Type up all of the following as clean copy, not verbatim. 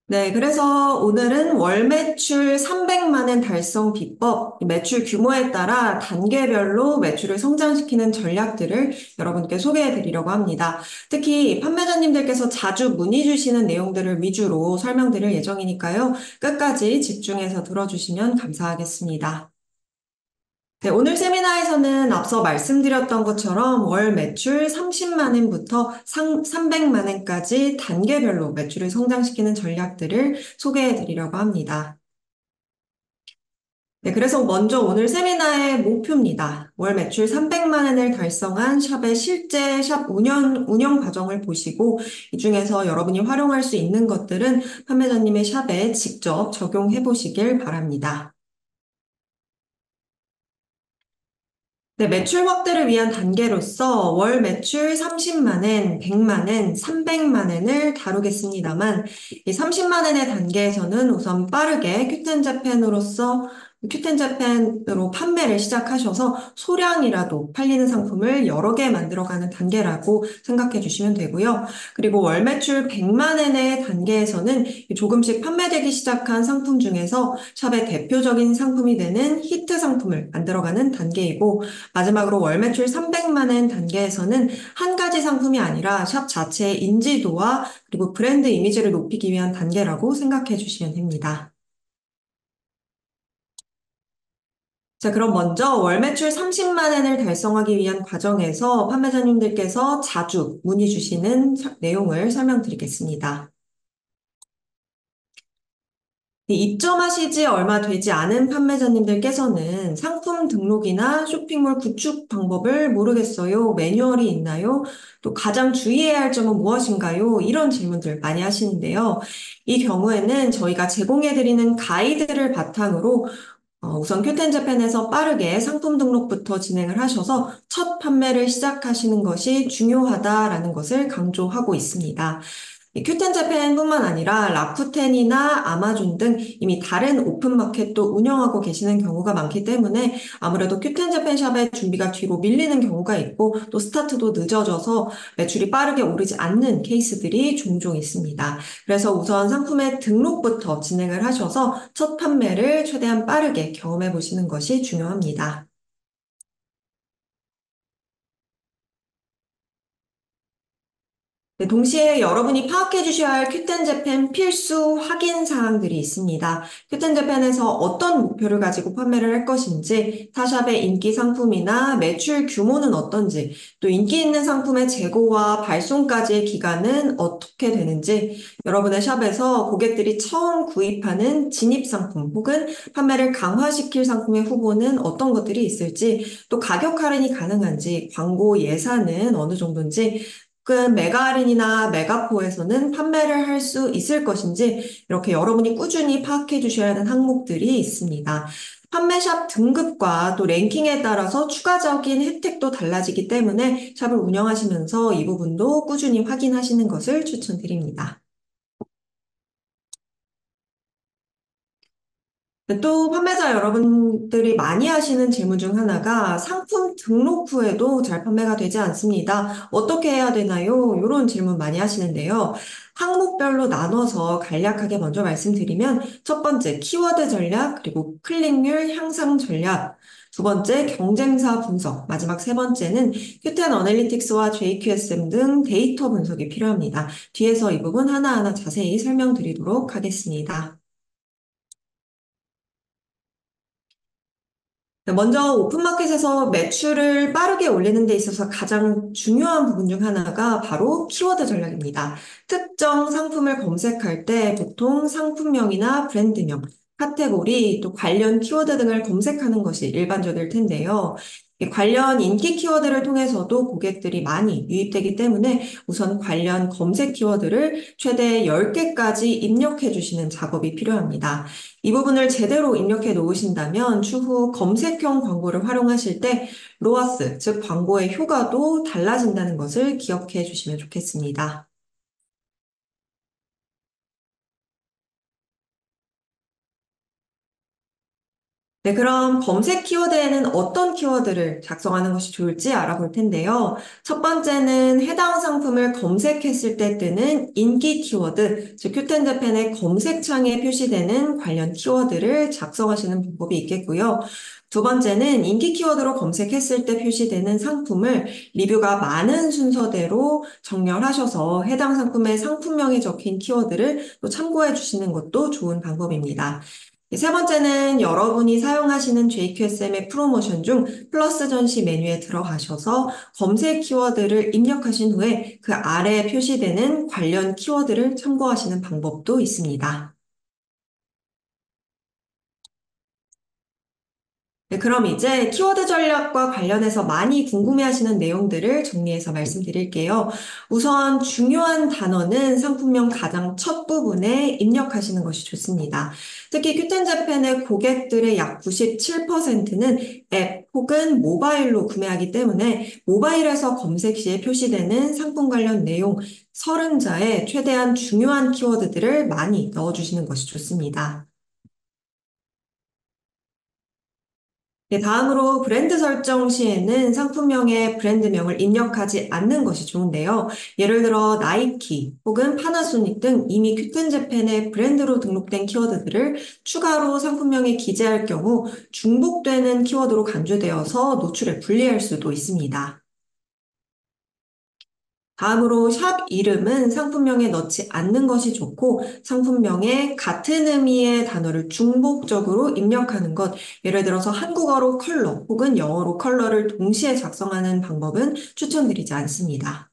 네, 그래서 오늘은 월 매출 300만 원 달성 비법, 매출 규모에 따라 단계별로 매출을 성장시키는 전략들을 여러분께 소개해 드리려고 합니다. 특히 판매자님들께서 자주 문의 주시는 내용들을 위주로 설명드릴 예정이니까요. 끝까지 집중해서 들어주시면 감사하겠습니다. 네, 오늘 세미나에서는 앞서 말씀드렸던 것처럼 월 매출 30만 원부터 300만 원까지 단계별로 매출을 성장시키는 전략들을 소개해 드리려고 합니다. 네, 그래서 먼저 오늘 세미나의 목표입니다. 월 매출 300만 원을 달성한 샵의 실제 샵 운영 과정을 보시고 이 중에서 여러분이 활용할 수 있는 것들은 판매자님의 샵에 직접 적용해 보시길 바랍니다. 네, 매출 확대를 위한 단계로서 월 매출 30만 원, 100만 원, 300만 원을 다루겠습니다만 이 30만 원의 단계에서는 우선 빠르게 큐텐자펜으로 판매를 시작하셔서 소량이라도 팔리는 상품을 여러 개 만들어가는 단계라고 생각해 주시면 되고요. 그리고 월 매출 100만 원의 단계에서는 조금씩 판매되기 시작한 상품 중에서 샵의 대표적인 상품이 되는 히트 상품을 만들어가는 단계이고 마지막으로 월 매출 300만 원 단계에서는 한 가지 상품이 아니라 샵 자체의 인지도와 그리고 브랜드 이미지를 높이기 위한 단계라고 생각해 주시면 됩니다. 자, 그럼 먼저 월 매출 30만 원을 달성하기 위한 과정에서 판매자님들께서 자주 문의 주시는 내용을 설명드리겠습니다. 입점하시지 얼마 되지 않은 판매자님들께서는 상품 등록이나 쇼핑몰 구축 방법을 모르겠어요. 매뉴얼이 있나요? 또 가장 주의해야 할 점은 무엇인가요? 이런 질문들 많이 하시는데요. 이 경우에는 저희가 제공해드리는 가이드를 바탕으로 우선 큐텐자펜에서 빠르게 상품 등록부터 진행을 하셔서 첫 판매를 시작하시는 것이 중요하다라는 것을 강조하고 있습니다. 이 큐텐자펜뿐만 아니라 라쿠텐이나 아마존 등 이미 다른 오픈마켓도 운영하고 계시는 경우가 많기 때문에 아무래도 큐텐자펜 샵의 준비가 뒤로 밀리는 경우가 있고 또 스타트도 늦어져서 매출이 빠르게 오르지 않는 케이스들이 종종 있습니다. 그래서 우선 상품의 등록부터 진행을 하셔서 첫 판매를 최대한 빠르게 경험해 보시는 것이 중요합니다. 네, 동시에 여러분이 파악해 주셔야 할 큐텐 재팬 필수 확인 사항들이 있습니다. 큐텐 재팬에서 어떤 목표를 가지고 판매를 할 것인지, 타샵의 인기 상품이나 매출 규모는 어떤지, 또 인기 있는 상품의 재고와 발송까지의 기간은 어떻게 되는지, 여러분의 샵에서 고객들이 처음 구입하는 진입 상품 혹은 판매를 강화시킬 상품의 후보는 어떤 것들이 있을지, 또 가격 할인이 가능한지, 광고 예산은 어느 정도인지, 메가 할인이나 메가포에서는 판매를 할 수 있을 것인지 이렇게 여러분이 꾸준히 파악해 주셔야 하는 항목들이 있습니다. 판매샵 등급과 또 랭킹에 따라서 추가적인 혜택도 달라지기 때문에 샵을 운영하시면서 이 부분도 꾸준히 확인하시는 것을 추천드립니다. 또 판매자 여러분들이 많이 하시는 질문 중 하나가 상품 등록 후에도 잘 판매가 되지 않습니다. 어떻게 해야 되나요? 이런 질문 많이 하시는데요. 항목별로 나눠서 간략하게 먼저 말씀드리면 첫 번째 키워드 전략, 그리고 클릭률 향상 전략, 두 번째 경쟁사 분석, 마지막 세 번째는 큐텐 어널리틱스와 JQSM 등 데이터 분석이 필요합니다. 뒤에서 이 부분 하나하나 자세히 설명드리도록 하겠습니다. 네, 먼저 오픈마켓에서 매출을 빠르게 올리는 데 있어서 가장 중요한 부분 중 하나가 바로 키워드 전략입니다. 특정 상품을 검색할 때 보통 상품명이나 브랜드명, 카테고리, 또 관련 키워드 등을 검색하는 것이 일반적일 텐데요. 이 관련 인기 키워드를 통해서도 고객들이 많이 유입되기 때문에 우선 관련 검색 키워드를 최대 10개까지 입력해 주시는 작업이 필요합니다. 이 부분을 제대로 입력해 놓으신다면 추후 검색형 광고를 활용하실 때 로아스, 즉 광고의 효과도 달라진다는 것을 기억해 주시면 좋겠습니다. 네, 그럼 검색 키워드에는 어떤 키워드를 작성하는 것이 좋을지 알아볼 텐데요. 첫 번째는 해당 상품을 검색했을 때 뜨는 인기 키워드, 즉 큐텐제펜의 검색창에 표시되는 관련 키워드를 작성하시는 방법이 있겠고요. 두 번째는 인기 키워드로 검색했을 때 표시되는 상품을 리뷰가 많은 순서대로 정렬하셔서 해당 상품의 상품명이 적힌 키워드를 또 참고해 주시는 것도 좋은 방법입니다. 세 번째는 여러분이 사용하시는 JQSM의 프로모션 중 플러스 전시 메뉴에 들어가셔서 검색 키워드를 입력하신 후에 그 아래에 표시되는 관련 키워드를 참고하시는 방법도 있습니다. 네, 그럼 이제 키워드 전략과 관련해서 많이 궁금해하시는 내용들을 정리해서 말씀드릴게요. 우선 중요한 단어는 상품명 가장 첫 부분에 입력하시는 것이 좋습니다. 특히 큐텐제펜의 고객들의 약 97%는 앱 혹은 모바일로 구매하기 때문에 모바일에서 검색 시에 표시되는 상품 관련 내용 30자에 최대한 중요한 키워드들을 많이 넣어주시는 것이 좋습니다. 네, 다음으로 브랜드 설정 시에는 상품명에 브랜드명을 입력하지 않는 것이 좋은데요. 예를 들어 나이키 혹은 파나소닉 등 이미 큐텐제펜의 브랜드로 등록된 키워드들을 추가로 상품명에 기재할 경우 중복되는 키워드로 간주되어서 노출에 불리할 수도 있습니다. 다음으로 샵 이름은 상품명에 넣지 않는 것이 좋고 상품명에 같은 의미의 단어를 중복적으로 입력하는 것, 예를 들어서 한국어로 컬러 혹은 영어로 컬러를 동시에 작성하는 방법은 추천드리지 않습니다.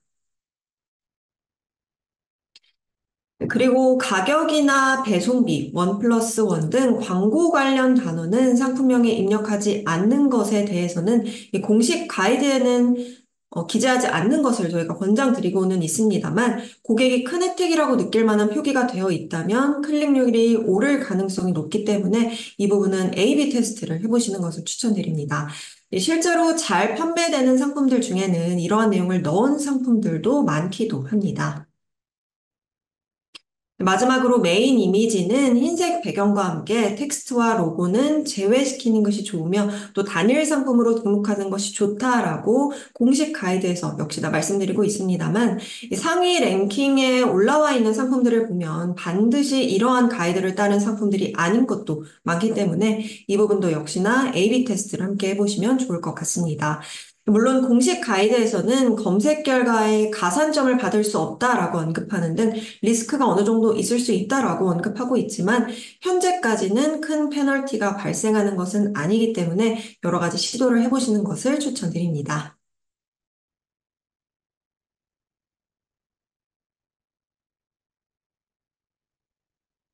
그리고 가격이나 배송비, 원 플러스 원 등 광고 관련 단어는 상품명에 입력하지 않는 것에 대해서는 이 공식 가이드에는 기재하지 않는 것을 저희가 권장드리고는 있습니다만 고객이 큰 혜택이라고 느낄 만한 표기가 되어 있다면 클릭률이 오를 가능성이 높기 때문에 이 부분은 A/B 테스트를 해보시는 것을 추천드립니다. 실제로 잘 판매되는 상품들 중에는 이러한 내용을 넣은 상품들도 많기도 합니다. 마지막으로 메인 이미지는 흰색 배경과 함께 텍스트와 로고는 제외시키는 것이 좋으며 또 단일 상품으로 등록하는 것이 좋다라고 공식 가이드에서 역시나 말씀드리고 있습니다만 이 상위 랭킹에 올라와 있는 상품들을 보면 반드시 이러한 가이드를 따른 상품들이 아닌 것도 많기 때문에 이 부분도 역시나 A/B 테스트를 함께 해보시면 좋을 것 같습니다. 물론 공식 가이드에서는 검색 결과에 가산점을 받을 수 없다라고 언급하는 등 리스크가 어느 정도 있을 수 있다라고 언급하고 있지만 현재까지는 큰 페널티가 발생하는 것은 아니기 때문에 여러 가지 시도를 해보시는 것을 추천드립니다.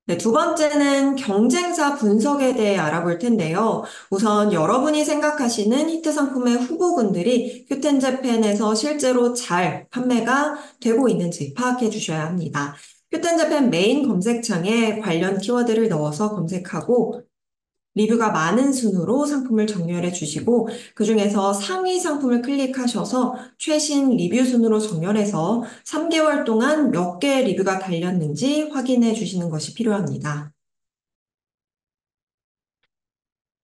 네, 두 번째는 경쟁사 분석에 대해 알아볼 텐데요. 우선 여러분이 생각하시는 히트 상품의 후보군들이 큐텐제펜에서 실제로 잘 판매가 되고 있는지 파악해 주셔야 합니다. 큐텐제펜 메인 검색창에 관련 키워드를 넣어서 검색하고 리뷰가 많은 순으로 상품을 정렬해 주시고 그중에서 상위 상품을 클릭하셔서 최신 리뷰 순으로 정렬해서 3개월 동안 몇 개의 리뷰가 달렸는지 확인해 주시는 것이 필요합니다.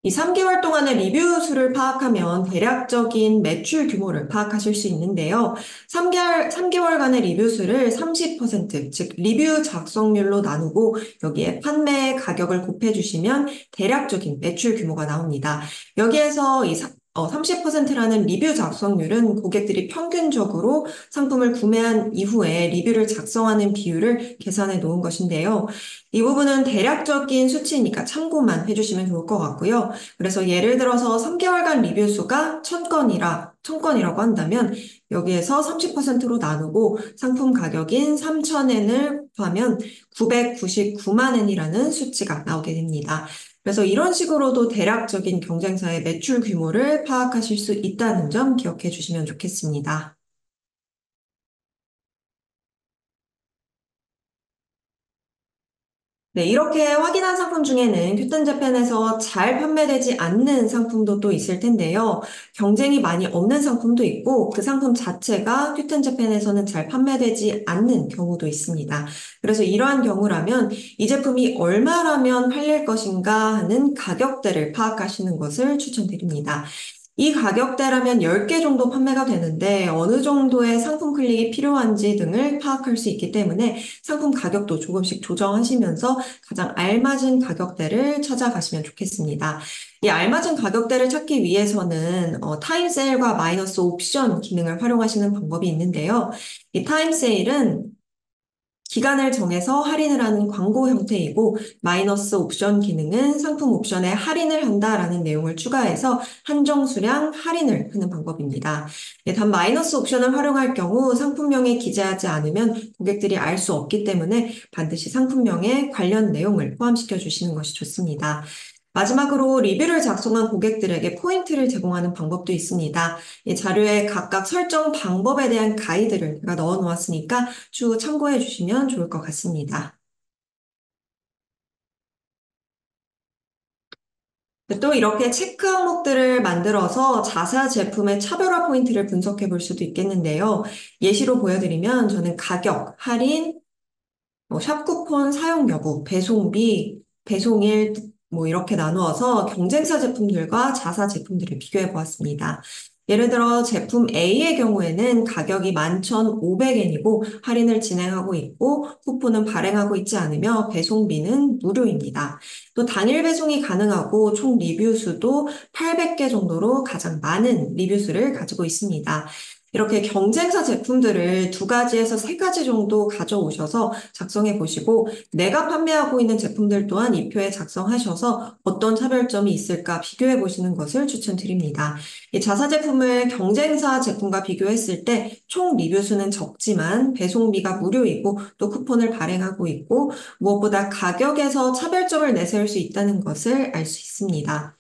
이 3개월 동안의 리뷰 수를 파악하면 대략적인 매출 규모를 파악하실 수 있는데요. 3개월간의 리뷰 수를 30%, 즉 리뷰 작성률로 나누고 여기에 판매 가격을 곱해주시면 대략적인 매출 규모가 나옵니다. 여기에서 이 30%라는 리뷰 작성률은 고객들이 평균적으로 상품을 구매한 이후에 리뷰를 작성하는 비율을 계산해 놓은 것인데요. 이 부분은 대략적인 수치니까 참고만 해주시면 좋을 것 같고요. 그래서 예를 들어서 3개월간 리뷰 수가 1000건이라고 한다면 여기에서 30%로 나누고 상품 가격인 3,000엔을 곱하면 999만 엔이라는 수치가 나오게 됩니다. 그래서 이런 식으로도 대략적인 경쟁사의 매출 규모를 파악하실 수 있다는 점 기억해 주시면 좋겠습니다. 네, 이렇게 확인한 상품 중에는 큐튼 재팬에서 잘 판매되지 않는 상품도 또 있을 텐데요. 경쟁이 많이 없는 상품도 있고 그 상품 자체가 큐튼 재팬에서는 잘 판매되지 않는 경우도 있습니다. 그래서 이러한 경우라면 이 제품이 얼마라면 팔릴 것인가 하는 가격대를 파악하시는 것을 추천드립니다. 이 가격대라면 10개 정도 판매가 되는데 어느 정도의 상품 클릭이 필요한지 등을 파악할 수 있기 때문에 상품 가격도 조금씩 조정하시면서 가장 알맞은 가격대를 찾아가시면 좋겠습니다. 이 알맞은 가격대를 찾기 위해서는 타임 세일과 마이너스 옵션 기능을 활용하시는 방법이 있는데요. 이 타임 세일은 기간을 정해서 할인을 하는 광고 형태이고 마이너스 옵션 기능은 상품 옵션에 할인을 한다라는 내용을 추가해서 한정 수량 할인을 하는 방법입니다. 예, 단 마이너스 옵션을 활용할 경우 상품명에 기재하지 않으면 고객들이 알 수 없기 때문에 반드시 상품명에 관련 내용을 포함시켜 주시는 것이 좋습니다. 마지막으로 리뷰를 작성한 고객들에게 포인트를 제공하는 방법도 있습니다. 이 자료에 각각 설정 방법에 대한 가이드를 제가 넣어 놓았으니까 추후 참고해 주시면 좋을 것 같습니다. 또 이렇게 체크 항목들을 만들어서 자사 제품의 차별화 포인트를 분석해 볼 수도 있겠는데요. 예시로 보여드리면 저는 가격, 할인, 샵 쿠폰 사용 여부, 배송비, 배송일 뭐 이렇게 나누어서 경쟁사 제품들과 자사 제품들을 비교해 보았습니다. 예를 들어 제품 A의 경우에는 가격이 11,500엔이고 할인을 진행하고 있고 쿠폰은 발행하고 있지 않으며 배송비는 무료입니다. 또 당일 배송이 가능하고 총 리뷰 수도 800개 정도로 가장 많은 리뷰 수를 가지고 있습니다. 이렇게 경쟁사 제품들을 두 가지에서 세 가지 정도 가져오셔서 작성해 보시고 내가 판매하고 있는 제품들 또한 이 표에 작성하셔서 어떤 차별점이 있을까 비교해 보시는 것을 추천드립니다. 이 자사 제품을 경쟁사 제품과 비교했을 때 총 리뷰 수는 적지만 배송비가 무료이고 또 쿠폰을 발행하고 있고 무엇보다 가격에서 차별점을 내세울 수 있다는 것을 알 수 있습니다.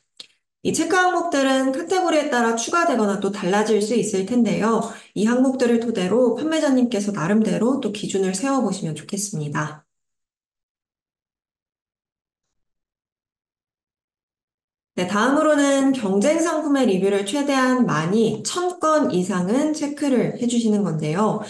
이 체크 항목들은 카테고리에 따라 추가되거나 또 달라질 수 있을 텐데요. 이 항목들을 토대로 판매자님께서 나름대로 또 기준을 세워보시면 좋겠습니다. 네, 다음으로는 경쟁 상품의 리뷰를 최대한 많이 1000건 이상은 체크를 해주시는 건데요.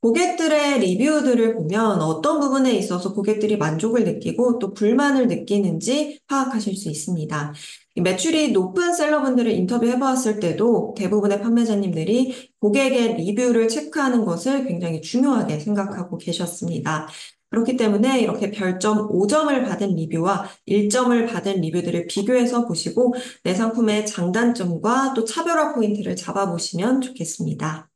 고객들의 리뷰들을 보면 어떤 부분에 있어서 고객들이 만족을 느끼고 또 불만을 느끼는지 파악하실 수 있습니다. 이 매출이 높은 셀러분들을 인터뷰해 보았을 때도 대부분의 판매자님들이 고객의 리뷰를 체크하는 것을 굉장히 중요하게 생각하고 계셨습니다. 그렇기 때문에 이렇게 별점 5점을 받은 리뷰와 1점을 받은 리뷰들을 비교해서 보시고 내 상품의 장단점과 또 차별화 포인트를 잡아보시면 좋겠습니다.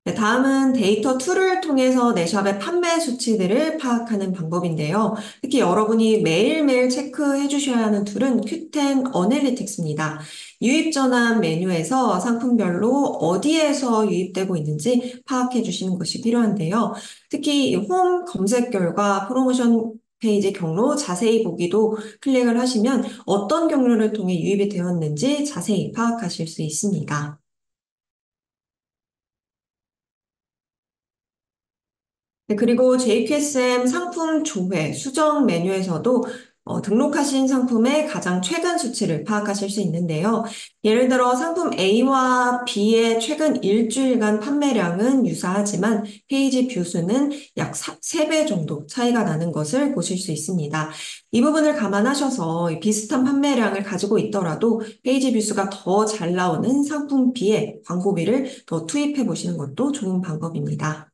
네, 다음은 데이터 툴을 통해서 내 샵의 판매 수치들을 파악하는 방법인데요. 특히 여러분이 매일매일 체크해 주셔야 하는 툴은 Q10 어널리틱스입니다. 유입 전환 메뉴에서 상품별로 어디에서 유입되고 있는지 파악해 주시는 것이 필요한데요. 특히 홈 검색 결과 프로모션 페이지 경로 자세히 보기도 클릭을 하시면 어떤 경로를 통해 유입이 되었는지 자세히 파악하실 수 있습니다. 네, 그리고 JQSM 상품 조회, 수정 메뉴에서도 등록하신 상품의 가장 최근 수치를 파악하실 수 있는데요. 예를 들어 상품 A와 B의 최근 일주일간 판매량은 유사하지만 페이지 뷰 수는 약 3배 정도 차이가 나는 것을 보실 수 있습니다. 이 부분을 감안하셔서 비슷한 판매량을 가지고 있더라도 페이지 뷰 수가 더 잘 나오는 상품 B에 광고비를 더 투입해 보시는 것도 좋은 방법입니다.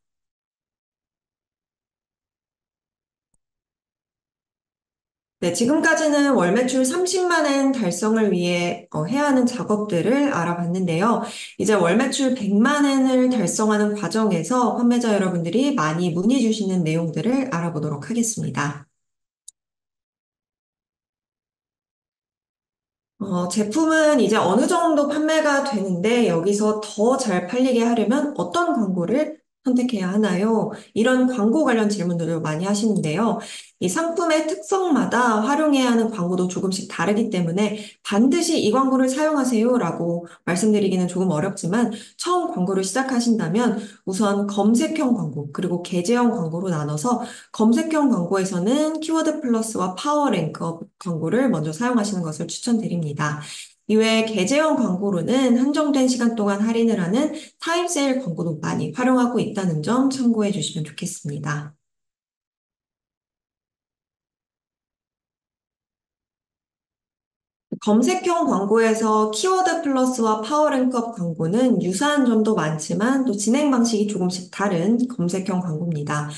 네, 지금까지는 월 매출 30만 엔 달성을 위해 해야 하는 작업들을 알아봤는데요. 이제 월 매출 100만 엔을 달성하는 과정에서 판매자 여러분들이 많이 문의 주시는 내용들을 알아보도록 하겠습니다. 제품은 이제 어느 정도 판매가 되는데 여기서 더 잘 팔리게 하려면 어떤 광고를 선택해야 하나요? 이런 광고 관련 질문들을 많이 하시는데요. 이 상품의 특성마다 활용해야 하는 광고도 조금씩 다르기 때문에 반드시 이 광고를 사용하세요라고 말씀드리기는 조금 어렵지만 처음 광고를 시작하신다면 우선 검색형 광고 그리고 게재형 광고로 나눠서 검색형 광고에서는 키워드 플러스와 파워 랭크업 광고를 먼저 사용하시는 것을 추천드립니다. 이외에 게재형 광고로는 한정된 시간 동안 할인을 하는 타임세일 광고도 많이 활용하고 있다는 점 참고해 주시면 좋겠습니다. 검색형 광고에서 키워드 플러스와 파워랭크업 광고는 유사한 점도 많지만 또 진행 방식이 조금씩 다른 검색형 광고입니다.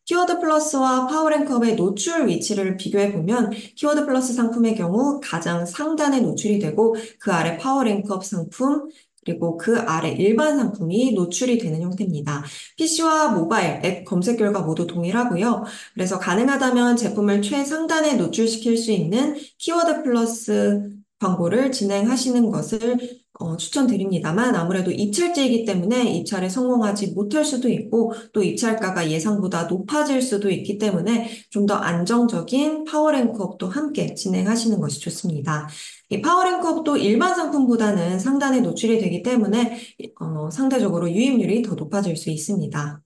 키워드 플러스와 파워랭크업의 노출 위치를 비교해 보면 키워드 플러스 상품의 경우 가장 상단에 노출이 되고 그 아래 파워랭크업 상품 그리고 그 아래 일반 상품이 노출이 되는 형태입니다. PC와 모바일 앱 검색 결과 모두 동일하고요. 그래서 가능하다면 제품을 최상단에 노출시킬 수 있는 키워드 플러스 광고를 진행하시는 것을 추천드립니다만 아무래도 입찰제이기 때문에 입찰에 성공하지 못할 수도 있고 또 입찰가가 예상보다 높아질 수도 있기 때문에 좀 더 안정적인 파워랭크업도 함께 진행하시는 것이 좋습니다. 이 파워랭크업도 일반 상품보다는 상단에 노출이 되기 때문에 상대적으로 유입률이 더 높아질 수 있습니다.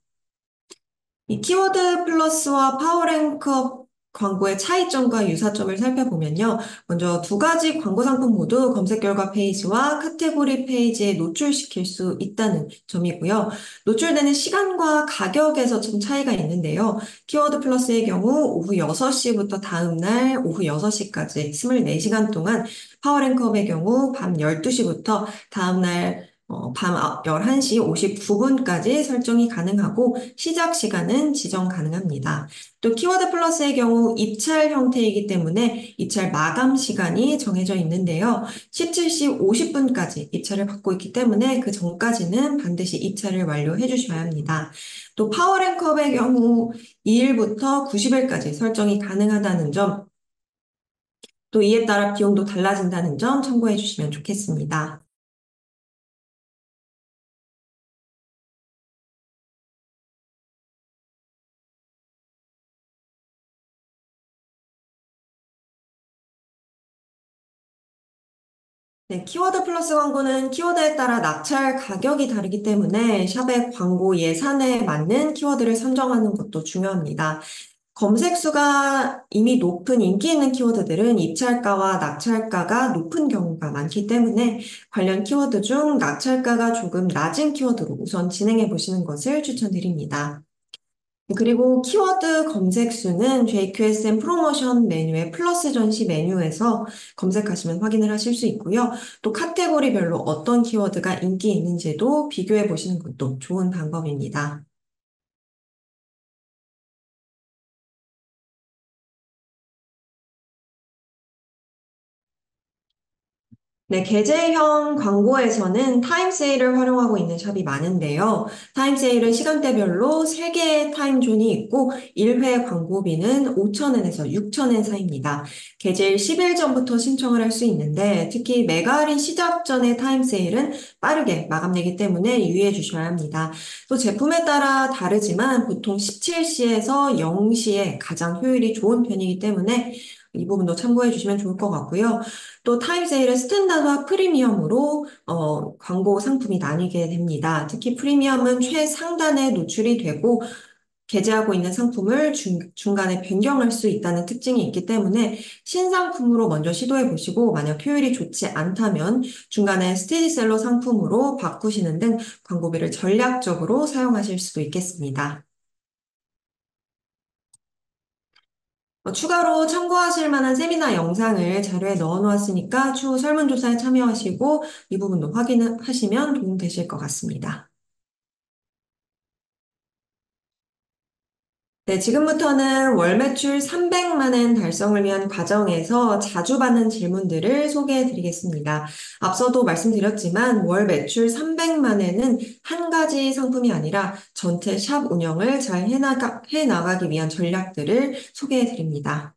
이 키워드 플러스와 파워랭크업 광고의 차이점과 유사점을 살펴보면요. 먼저 두 가지 광고 상품 모두 검색 결과 페이지와 카테고리 페이지에 노출시킬 수 있다는 점이고요. 노출되는 시간과 가격에서 좀 차이가 있는데요. 키워드 플러스의 경우 오후 6시부터 다음 날 오후 6시까지 24시간 동안 파워랭크업의 경우 밤 12시부터 다음 날 밤 11시 59분까지 설정이 가능하고 시작 시간은 지정 가능합니다. 또 키워드 플러스의 경우 입찰 형태이기 때문에 입찰 마감 시간이 정해져 있는데요. 17시 50분까지 입찰을 받고 있기 때문에 그 전까지는 반드시 입찰을 완료해 주셔야 합니다. 또 파워랭크업의 경우 2일부터 90일까지 설정이 가능하다는 점, 또 이에 따라 비용도 달라진다는 점 참고해 주시면 좋겠습니다. 네, 키워드 플러스 광고는 키워드에 따라 낙찰 가격이 다르기 때문에 샵의 광고 예산에 맞는 키워드를 선정하는 것도 중요합니다. 검색 수가 이미 높은 인기 있는 키워드들은 입찰가와 낙찰가가 높은 경우가 많기 때문에 관련 키워드 중 낙찰가가 조금 낮은 키워드로 우선 진행해 보시는 것을 추천드립니다. 그리고 키워드 검색 수는 JQSM 프로모션 메뉴의 플러스 전시 메뉴에서 검색하시면 확인을 하실 수 있고요. 또 카테고리별로 어떤 키워드가 인기 있는지도 비교해 보시는 것도 좋은 방법입니다. 네, 계제형 광고에서는 타임세일을 활용하고 있는 샵이 많은데요. 타임세일은 시간대별로 3개의 타임존이 있고 1회 광고비는 5,000엔에서 6,000엔 사이입니다. 계제일 10일 전부터 신청을 할 수 있는데 특히 메가 할인 시작 전의 타임세일은 빠르게 마감되기 때문에 유의해 주셔야 합니다. 또 제품에 따라 다르지만 보통 17시에서 0시에 가장 효율이 좋은 편이기 때문에 이 부분도 참고해 주시면 좋을 것 같고요. 또 타임세일은 스탠다드와 프리미엄으로 광고 상품이 나뉘게 됩니다. 특히 프리미엄은 최상단에 노출이 되고 게재하고 있는 상품을 중간에 변경할 수 있다는 특징이 있기 때문에 신상품으로 먼저 시도해 보시고 만약 효율이 좋지 않다면 중간에 스테디셀러 상품으로 바꾸시는 등 광고비를 전략적으로 사용하실 수도 있겠습니다. 추가로 참고하실 만한 세미나 영상을 자료에 넣어 놓았으니까 추후 설문조사에 참여하시고 이 부분도 확인하시면 도움되실 것 같습니다. 네, 지금부터는 월 매출 300만 엔 달성을 위한 과정에서 자주 받는 질문들을 소개해 드리겠습니다. 앞서도 말씀드렸지만 월 매출 300만 엔은 한 가지 상품이 아니라 전체 샵 운영을 잘 해나가기 위한 전략들을 소개해 드립니다.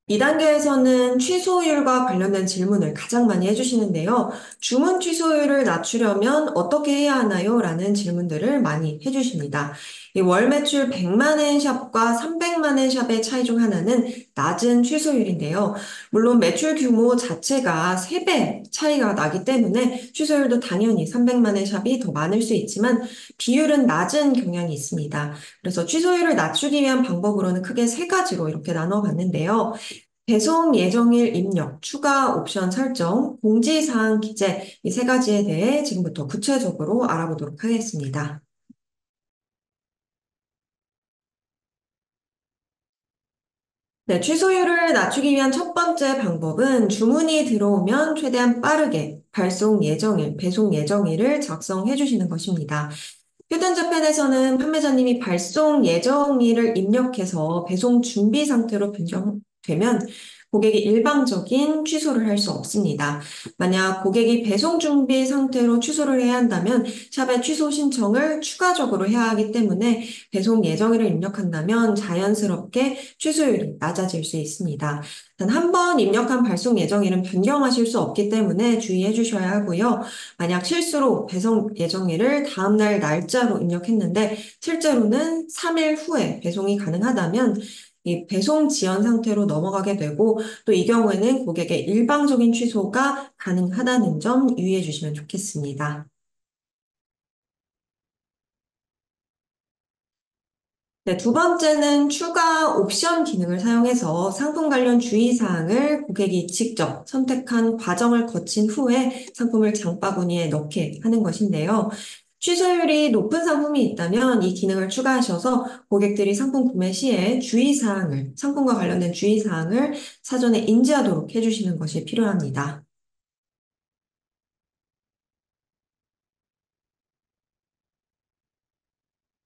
2단계에서는 취소율과 관련된 질문을 가장 많이 해주시는데요. 주문 취소율을 낮추려면 어떻게 해야 하나요? 라는 질문들을 많이 해주십니다. 이 월 매출 100만 엔 샵과 300만 엔 샵의 차이 중 하나는 낮은 취소율인데요. 물론 매출 규모 자체가 3배 차이가 나기 때문에 취소율도 당연히 300만 엔 샵이 더 많을 수 있지만 비율은 낮은 경향이 있습니다. 그래서 취소율을 낮추기 위한 방법으로는 크게 세 가지로 이렇게 나눠봤는데요. 배송 예정일 입력, 추가 옵션 설정, 공지사항 기재 이 세 가지에 대해 지금부터 구체적으로 알아보도록 하겠습니다. 네, 취소율을 낮추기 위한 첫 번째 방법은 주문이 들어오면 최대한 빠르게 발송 예정일, 배송 예정일을 작성해 주시는 것입니다. 휴대전자펜에서는 판매자님이 발송 예정일을 입력해서 배송 준비 상태로 변경되면 고객이 일방적인 취소를 할 수 없습니다. 만약 고객이 배송 준비 상태로 취소를 해야 한다면 샵에 취소 신청을 추가적으로 해야 하기 때문에 배송 예정일을 입력한다면 자연스럽게 취소율이 낮아질 수 있습니다. 단 한 번 입력한 발송 예정일은 변경하실 수 없기 때문에 주의해 주셔야 하고요. 만약 실수로 배송 예정일을 다음날 날짜로 입력했는데 실제로는 3일 후에 배송이 가능하다면 이 배송 지연 상태로 넘어가게 되고 또 이 경우에는 고객의 일방적인 취소가 가능하다는 점 유의해 주시면 좋겠습니다. 네, 두 번째는 추가 옵션 기능을 사용해서 상품 관련 주의사항을 고객이 직접 선택한 과정을 거친 후에 상품을 장바구니에 넣게 하는 것인데요. 취소율이 높은 상품이 있다면 이 기능을 추가하셔서 고객들이 상품 구매 시에 주의사항을, 상품과 관련된 주의사항을 사전에 인지하도록 해주시는 것이 필요합니다.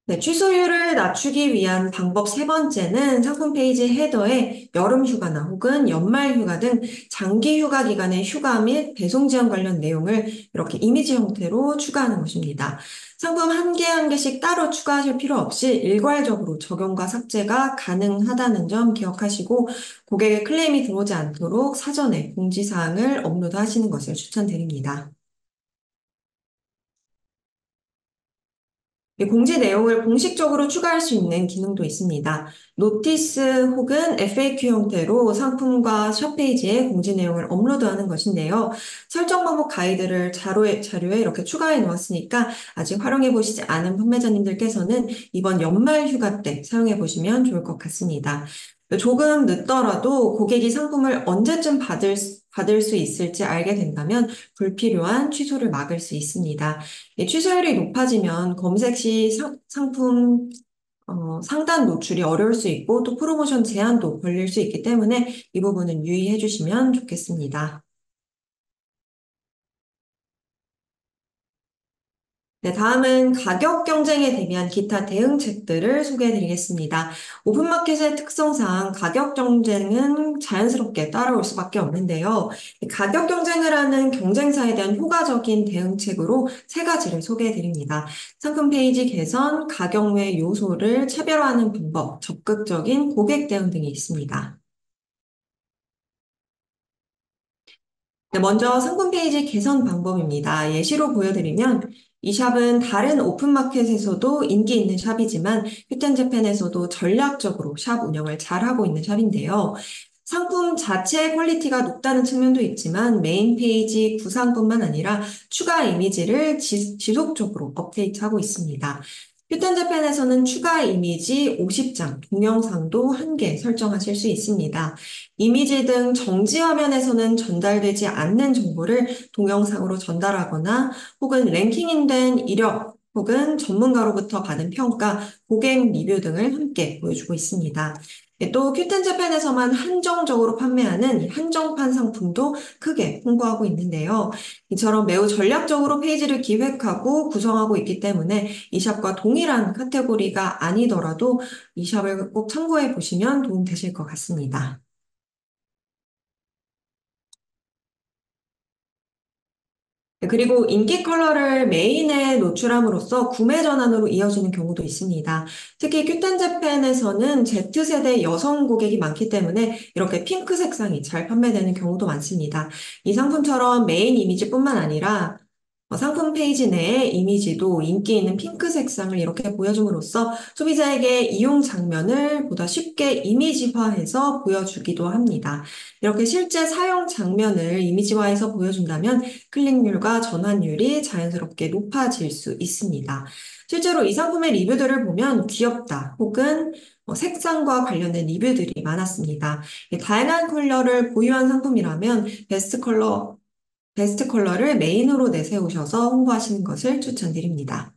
네, 취소율을 낮추기 위한 방법 세 번째는 상품 페이지 헤더에 여름 휴가나 혹은 연말 휴가 등 장기 휴가 기간의 휴가 및 배송 지연 관련 내용을 이렇게 이미지 형태로 추가하는 것입니다. 상품 한 개 한 개씩 따로 추가하실 필요 없이 일괄적으로 적용과 삭제가 가능하다는 점 기억하시고 고객의 클레임이 들어오지 않도록 사전에 공지사항을 업로드하시는 것을 추천드립니다. 이 공지 내용을 공식적으로 추가할 수 있는 기능도 있습니다. 노티스 혹은 FAQ 형태로 상품과 샵 페이지에 공지 내용을 업로드하는 것인데요. 설정 방법 가이드를 자료에 이렇게 추가해 놓았으니까 아직 활용해 보시지 않은 판매자님들께서는 이번 연말 휴가 때 사용해 보시면 좋을 것 같습니다. 조금 늦더라도 고객이 상품을 언제쯤 받을 수 있을지 알게 된다면 불필요한 취소를 막을 수 있습니다. 취소율이 높아지면 검색 시 상품 상단 노출이 어려울 수 있고 또 프로모션 제한도 걸릴 수 있기 때문에 이 부분은 유의해 주시면 좋겠습니다. 네, 다음은 가격 경쟁에 대비한 기타 대응책들을 소개해 드리겠습니다. 오픈마켓의 특성상 가격 경쟁은 자연스럽게 따라올 수밖에 없는데요. 이 가격 경쟁을 하는 경쟁사에 대한 효과적인 대응책으로 세 가지를 소개해 드립니다. 상품 페이지 개선, 가격 외 요소를 차별화하는 방법, 적극적인 고객 대응 등이 있습니다. 네, 먼저 상품 페이지 개선 방법입니다. 예시로 보여드리면 이 샵은 다른 오픈마켓에서도 인기 있는 샵이지만 큐텐재팬에서도 전략적으로 샵 운영을 잘하고 있는 샵인데요. 상품 자체의 퀄리티가 높다는 측면도 있지만 메인 페이지 구상뿐만 아니라 추가 이미지를 지속적으로 업데이트하고 있습니다. 큐텐재팬에서는 추가 이미지 50장, 동영상도 1개 설정하실 수 있습니다. 이미지 등 정지 화면에서는 전달되지 않는 정보를 동영상으로 전달하거나 혹은 랭킹인된 이력 혹은 전문가로부터 받은 평가, 고객 리뷰 등을 함께 보여주고 있습니다. 또 큐텐재팬에서만 한정적으로 판매하는 한정판 상품도 크게 홍보하고 있는데요. 이처럼 매우 전략적으로 페이지를 기획하고 구성하고 있기 때문에 이 샵과 동일한 카테고리가 아니더라도 이 샵을 꼭 참고해 보시면 도움 되실 것 같습니다. 네, 그리고 인기 컬러를 메인에 노출함으로써 구매 전환으로 이어지는 경우도 있습니다. 특히 큐텐 재팬에서는 Z세대 여성 고객이 많기 때문에 이렇게 핑크 색상이 잘 판매되는 경우도 많습니다. 이 상품처럼 메인 이미지뿐만 아니라 상품 페이지 내의 이미지도 인기 있는 핑크 색상을 이렇게 보여줌으로써 소비자에게 이용 장면을 보다 쉽게 이미지화해서 보여주기도 합니다. 이렇게 실제 사용 장면을 이미지화해서 보여준다면 클릭률과 전환율이 자연스럽게 높아질 수 있습니다. 실제로 이 상품의 리뷰들을 보면 귀엽다 혹은 색상과 관련된 리뷰들이 많았습니다. 다양한 컬러를 보유한 상품이라면 베스트 컬러를 메인으로 내세우셔서 홍보하시는 것을 추천드립니다.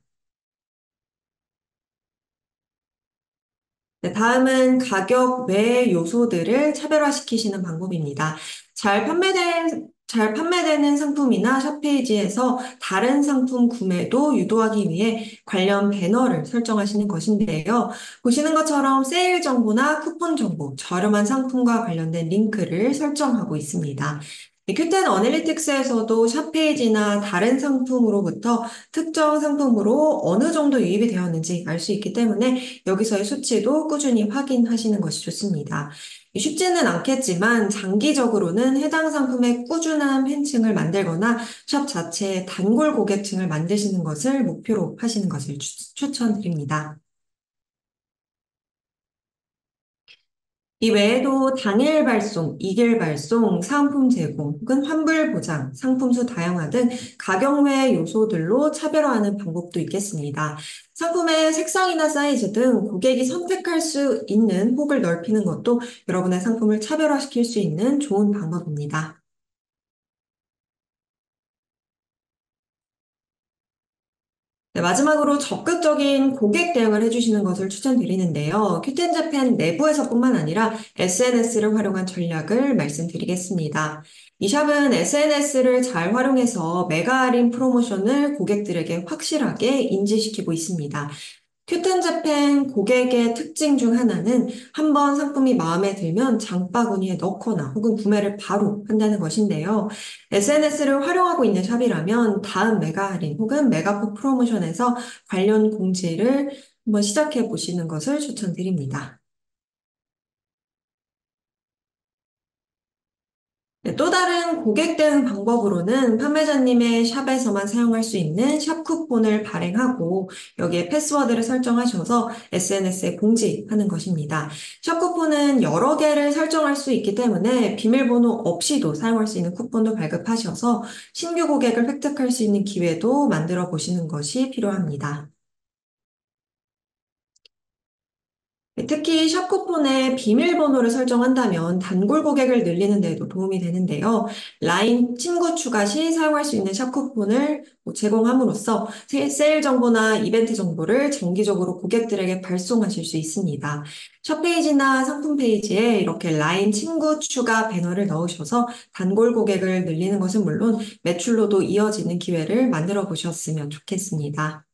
네, 다음은 가격 외 요소들을 차별화시키시는 방법입니다. 잘 판매되는 상품이나 샵페이지에서 다른 상품 구매도 유도하기 위해 관련 배너를 설정하시는 것인데요. 보시는 것처럼 세일 정보나 쿠폰 정보, 저렴한 상품과 관련된 링크를 설정하고 있습니다. 큐텐 어널리틱스에서도 샵페이지나 다른 상품으로부터 특정 상품으로 어느 정도 유입이 되었는지 알 수 있기 때문에 여기서의 수치도 꾸준히 확인하시는 것이 좋습니다. 쉽지는 않겠지만 장기적으로는 해당 상품의 꾸준한 팬층을 만들거나 샵 자체의 단골 고객층을 만드시는 것을 목표로 하시는 것을 추천드립니다. 이 외에도 당일 발송, 이길 발송, 사은품 제공, 혹은 환불 보장, 상품수 다양화 등 가격 외 요소들로 차별화하는 방법도 있겠습니다. 상품의 색상이나 사이즈 등 고객이 선택할 수 있는 폭을 넓히는 것도 여러분의 상품을 차별화시킬 수 있는 좋은 방법입니다. 네, 마지막으로 적극적인 고객 대응을 해주시는 것을 추천드리는데요. 큐텐자팬 내부에서뿐만 아니라 SNS를 활용한 전략을 말씀드리겠습니다. 이 샵은 SNS를 잘 활용해서 메가 할인 프로모션을 고객들에게 확실하게 인지시키고 있습니다. 큐텐 재팬 고객의 특징 중 하나는 한번 상품이 마음에 들면 장바구니에 넣거나 혹은 구매를 바로 한다는 것인데요. SNS를 활용하고 있는 샵이라면 다음 메가 할인 혹은 메가포 프로모션에서 관련 공지를 한번 시작해 보시는 것을 추천드립니다. 네, 또 다른 고객 대응 방법으로는 판매자님의 샵에서만 사용할 수 있는 샵 쿠폰을 발행하고 여기에 패스워드를 설정하셔서 SNS에 공지하는 것입니다. 샵 쿠폰은 여러 개를 설정할 수 있기 때문에 비밀번호 없이도 사용할 수 있는 쿠폰도 발급하셔서 신규 고객을 획득할 수 있는 기회도 만들어 보시는 것이 필요합니다. 네, 특히 샵 쿠폰에 비밀번호를 설정한다면 단골 고객을 늘리는 데도 도움이 되는데요. 라인 친구 추가 시 사용할 수 있는 샵 쿠폰을 제공함으로써 세일 정보나 이벤트 정보를 정기적으로 고객들에게 발송하실 수 있습니다. 샵 페이지나 상품 페이지에 이렇게 라인 친구 추가 배너를 넣으셔서 단골 고객을 늘리는 것은 물론 매출로도 이어지는 기회를 만들어 보셨으면 좋겠습니다.